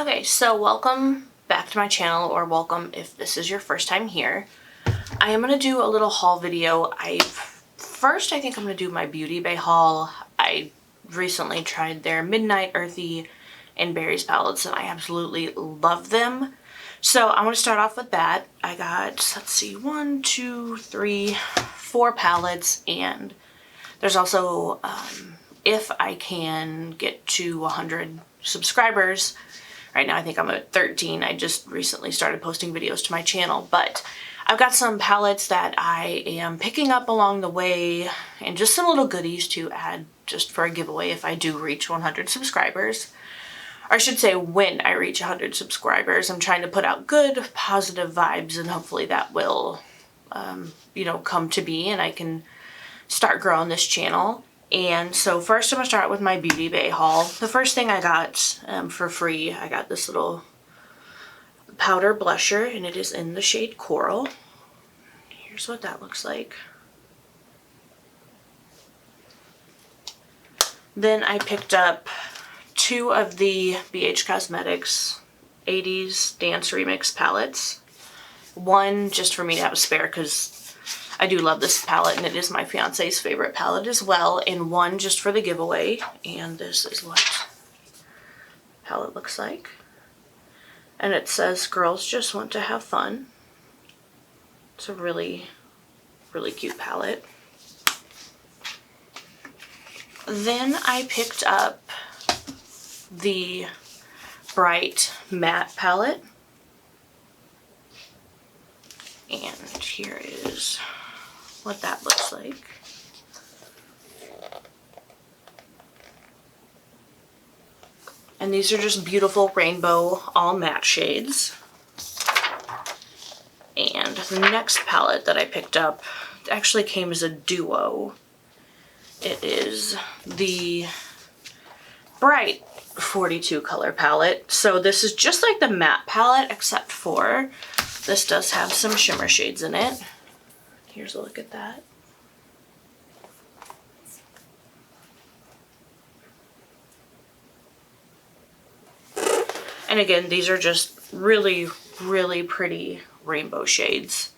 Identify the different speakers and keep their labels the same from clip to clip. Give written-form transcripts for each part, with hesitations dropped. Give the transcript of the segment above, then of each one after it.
Speaker 1: Okay, so welcome back to my channel, or welcome if this is your first time here. I am going to do a little haul video. I think I'm going to do my Beauty Bay haul. I recently tried their Midnight Earthy and Berries palettes and I absolutely love them. So I'm going to start off with that. I got, let's see, 1, 2, 3, 4 palettes, and there's also, if I can get to 100 subscribers. Right now I think I'm at 13. I just recently started posting videos to my channel, but I've got some palettes that I am picking up along the way and just some little goodies to add just for a giveaway if I do reach 100 subscribers. Or I should say when I reach 100 subscribers. I'm trying to put out good, positive vibes, and hopefully that will, come to be and I can start growing this channel. And so first I'm going to start with my Beauty Bay haul. The first thing I got for free, I got this little powder blusher, and it is in the shade Coral. Here's what that looks like. Then I picked up 2 of the BH Cosmetics 80s Dance Remix palettes. One just for me to have a spare because I do love this palette and it is my fiance's favorite palette as well, and one just for the giveaway. And this is what the palette looks like. And it says, "Girls just want to have fun." It's a really, really cute palette. Then I picked up the Bright Matte palette. And here is what that looks like. And these are just beautiful rainbow all matte shades. And the next palette that I picked up actually came as a duo. It is the Bright 42 color palette. So this is just like the matte palette, except for this does have some shimmer shades in it. Here's a look at that. And again, these are just really, really pretty rainbow shades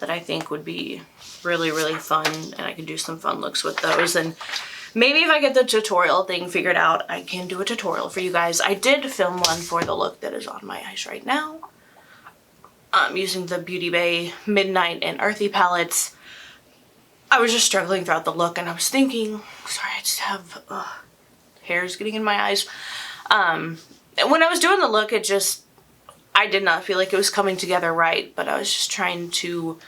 Speaker 1: that I think would be really, really fun, and I can do some fun looks with those. And maybe if I get the tutorial thing figured out, I can do a tutorial for you guys. I did film one for the look that is on my eyes right now. Using the Beauty Bay Midnight and Earthy palettes. I was just struggling throughout the look, and I was thinking, sorry, I just have hairs getting in my eyes. When I was doing the look, I did not feel like it was coming together right, but I was just trying to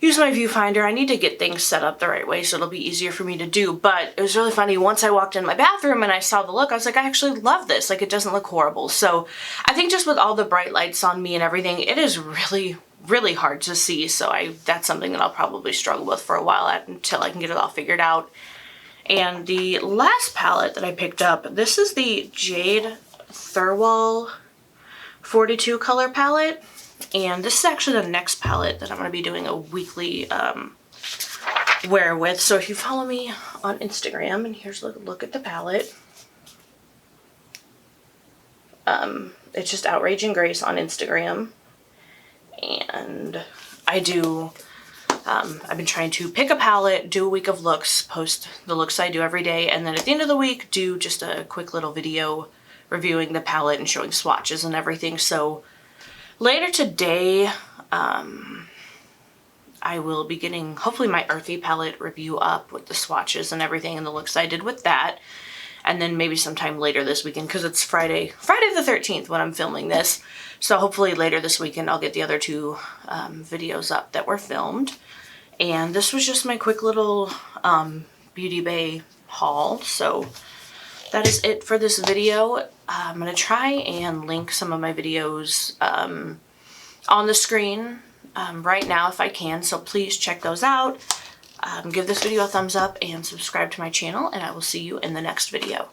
Speaker 1: use my viewfinder. I need to get things set up the right way so it'll be easier for me to do. But it was really funny. Once I walked in my bathroom and I saw the look, I was like, I actually love this. Like, it doesn't look horrible. So I think just with all the bright lights on me and everything, it is really, really hard to see. So that's something that I'll probably struggle with for a while until I can get it all figured out. And the last palette that I picked up, this is the Jade Thirlwall 42 color palette. And this is actually the next palette that I'm going to be doing a weekly wear with. So if you follow me on Instagram, and here's a look at the palette. It's just Outrage and Grace on Instagram. And I've been trying to pick a palette, do a week of looks, post the looks I do every day, and then at the end of the week do just a quick little video reviewing the palette and showing swatches and everything. So later today, I will be getting, hopefully, my Earthy palette review up with the swatches and everything and the looks I did with that. And then maybe sometime later this weekend, because it's Friday the 13th when I'm filming this. So hopefully later this weekend I'll get the other 2 videos up that were filmed. And this was just my quick little Beauty Bay haul. So that is it for this video. I'm going to try and link some of my videos on the screen right now if I can, so please check those out. Give this video a thumbs up and subscribe to my channel, and I will see you in the next video.